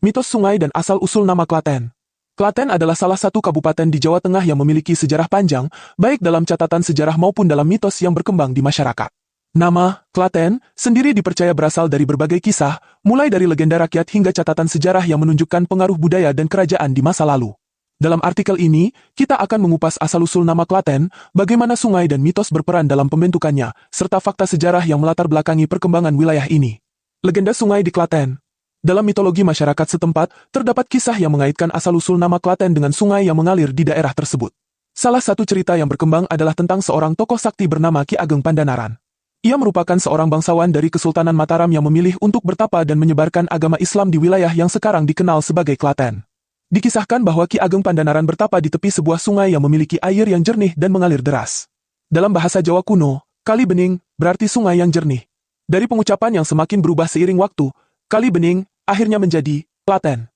Mitos sungai dan asal-usul nama Klaten. Klaten adalah salah satu kabupaten di Jawa Tengah yang memiliki sejarah panjang, baik dalam catatan sejarah maupun dalam mitos yang berkembang di masyarakat. Nama, Klaten, sendiri dipercaya berasal dari berbagai kisah, mulai dari legenda rakyat hingga catatan sejarah yang menunjukkan pengaruh budaya dan kerajaan di masa lalu. Dalam artikel ini, kita akan mengupas asal-usul nama Klaten, bagaimana sungai dan mitos berperan dalam pembentukannya, serta fakta sejarah yang melatar belakangi perkembangan wilayah ini. Legenda sungai di Klaten. Dalam mitologi masyarakat setempat, terdapat kisah yang mengaitkan asal-usul nama Klaten dengan sungai yang mengalir di daerah tersebut. Salah satu cerita yang berkembang adalah tentang seorang tokoh sakti bernama Ki Ageng Pandanaran. Ia merupakan seorang bangsawan dari Kesultanan Mataram yang memilih untuk bertapa dan menyebarkan agama Islam di wilayah yang sekarang dikenal sebagai Klaten. Dikisahkan bahwa Ki Ageng Pandanaran bertapa di tepi sebuah sungai yang memiliki air yang jernih dan mengalir deras. Dalam bahasa Jawa kuno, Kali Bening berarti sungai yang jernih. Dari pengucapan yang semakin berubah seiring waktu, Kali Bening akhirnya menjadi Klaten.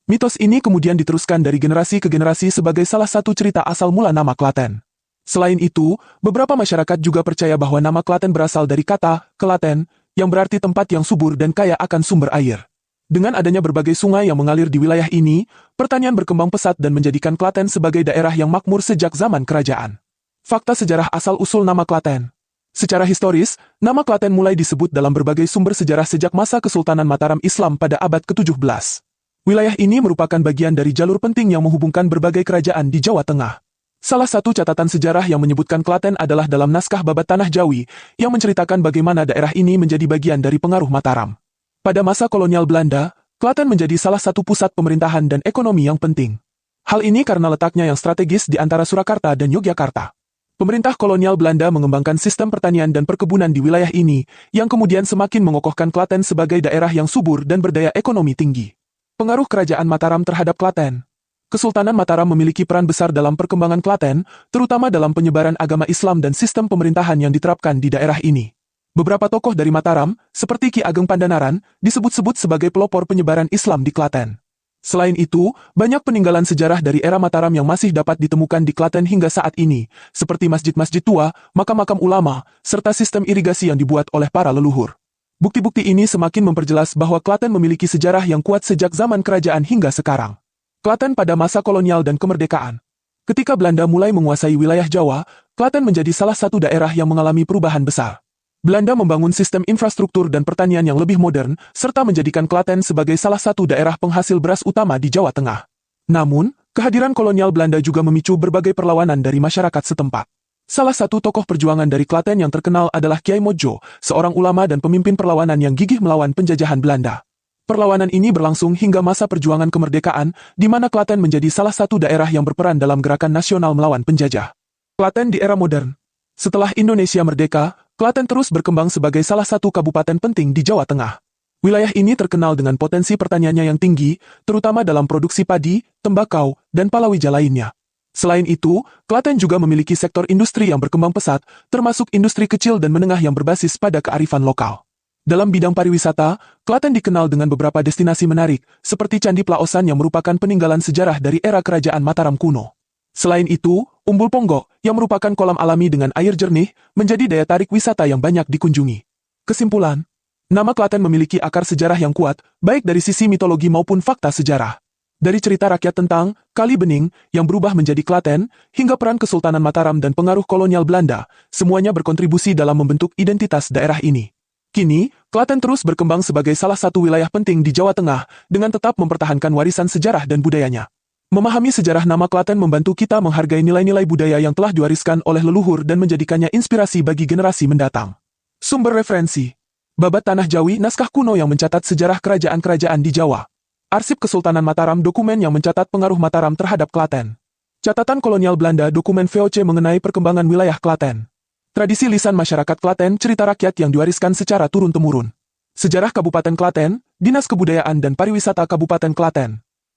Mitos ini kemudian diteruskan dari generasi ke generasi sebagai salah satu cerita asal mula nama Klaten. Selain itu, beberapa masyarakat juga percaya bahwa nama Klaten berasal dari kata Kelaten, yang berarti tempat yang subur dan kaya akan sumber air. Dengan adanya berbagai sungai yang mengalir di wilayah ini, pertanian berkembang pesat dan menjadikan Klaten sebagai daerah yang makmur sejak zaman kerajaan. Fakta sejarah asal-usul nama Klaten. Secara historis, nama Klaten mulai disebut dalam berbagai sumber sejarah sejak masa Kesultanan Mataram Islam pada abad ke-17. Wilayah ini merupakan bagian dari jalur penting yang menghubungkan berbagai kerajaan di Jawa Tengah. Salah satu catatan sejarah yang menyebutkan Klaten adalah dalam naskah Babat Tanah Jawi, yang menceritakan bagaimana daerah ini menjadi bagian dari pengaruh Mataram. Pada masa kolonial Belanda, Klaten menjadi salah satu pusat pemerintahan dan ekonomi yang penting. Hal ini karena letaknya yang strategis di antara Surakarta dan Yogyakarta. Pemerintah kolonial Belanda mengembangkan sistem pertanian dan perkebunan di wilayah ini, yang kemudian semakin mengokohkan Klaten sebagai daerah yang subur dan berdaya ekonomi tinggi. Pengaruh Kerajaan Mataram terhadap Klaten. Kesultanan Mataram memiliki peran besar dalam perkembangan Klaten, terutama dalam penyebaran agama Islam dan sistem pemerintahan yang diterapkan di daerah ini. Beberapa tokoh dari Mataram, seperti Ki Ageng Pandanaran, disebut-sebut sebagai pelopor penyebaran Islam di Klaten. Selain itu, banyak peninggalan sejarah dari era Mataram yang masih dapat ditemukan di Klaten hingga saat ini, seperti masjid-masjid tua, makam-makam ulama, serta sistem irigasi yang dibuat oleh para leluhur. Bukti-bukti ini semakin memperjelas bahwa Klaten memiliki sejarah yang kuat sejak zaman kerajaan hingga sekarang. Klaten pada masa kolonial dan kemerdekaan. Ketika Belanda mulai menguasai wilayah Jawa, Klaten menjadi salah satu daerah yang mengalami perubahan besar. Belanda membangun sistem infrastruktur dan pertanian yang lebih modern, serta menjadikan Klaten sebagai salah satu daerah penghasil beras utama di Jawa Tengah. Namun, kehadiran kolonial Belanda juga memicu berbagai perlawanan dari masyarakat setempat. Salah satu tokoh perjuangan dari Klaten yang terkenal adalah Kiai Modjo, seorang ulama dan pemimpin perlawanan yang gigih melawan penjajahan Belanda. Perlawanan ini berlangsung hingga masa perjuangan kemerdekaan, di mana Klaten menjadi salah satu daerah yang berperan dalam gerakan nasional melawan penjajah. Klaten di era modern. Setelah Indonesia merdeka, Klaten terus berkembang sebagai salah satu kabupaten penting di Jawa Tengah. Wilayah ini terkenal dengan potensi pertaniannya yang tinggi, terutama dalam produksi padi, tembakau, dan palawija lainnya. Selain itu, Klaten juga memiliki sektor industri yang berkembang pesat, termasuk industri kecil dan menengah yang berbasis pada kearifan lokal. Dalam bidang pariwisata, Klaten dikenal dengan beberapa destinasi menarik, seperti Candi Plaosan yang merupakan peninggalan sejarah dari era kerajaan Mataram kuno. Selain itu, Umbul Ponggok, yang merupakan kolam alami dengan air jernih, menjadi daya tarik wisata yang banyak dikunjungi. Kesimpulan, nama Klaten memiliki akar sejarah yang kuat, baik dari sisi mitologi maupun fakta sejarah. Dari cerita rakyat tentang Kali Bening, yang berubah menjadi Klaten, hingga peran Kesultanan Mataram dan pengaruh kolonial Belanda, semuanya berkontribusi dalam membentuk identitas daerah ini. Kini, Klaten terus berkembang sebagai salah satu wilayah penting di Jawa Tengah, dengan tetap mempertahankan warisan sejarah dan budayanya. Memahami sejarah nama Klaten membantu kita menghargai nilai-nilai budaya yang telah diwariskan oleh leluhur dan menjadikannya inspirasi bagi generasi mendatang. Sumber referensi: Babat Tanah Jawi, naskah kuno yang mencatat sejarah kerajaan-kerajaan di Jawa. Arsip Kesultanan Mataram, dokumen yang mencatat pengaruh Mataram terhadap Klaten. Catatan kolonial Belanda, dokumen VOC mengenai perkembangan wilayah Klaten. Tradisi lisan masyarakat Klaten, cerita rakyat yang diwariskan secara turun-temurun. Sejarah Kabupaten Klaten, Dinas Kebudayaan dan Pariwisata Kabupaten Klaten.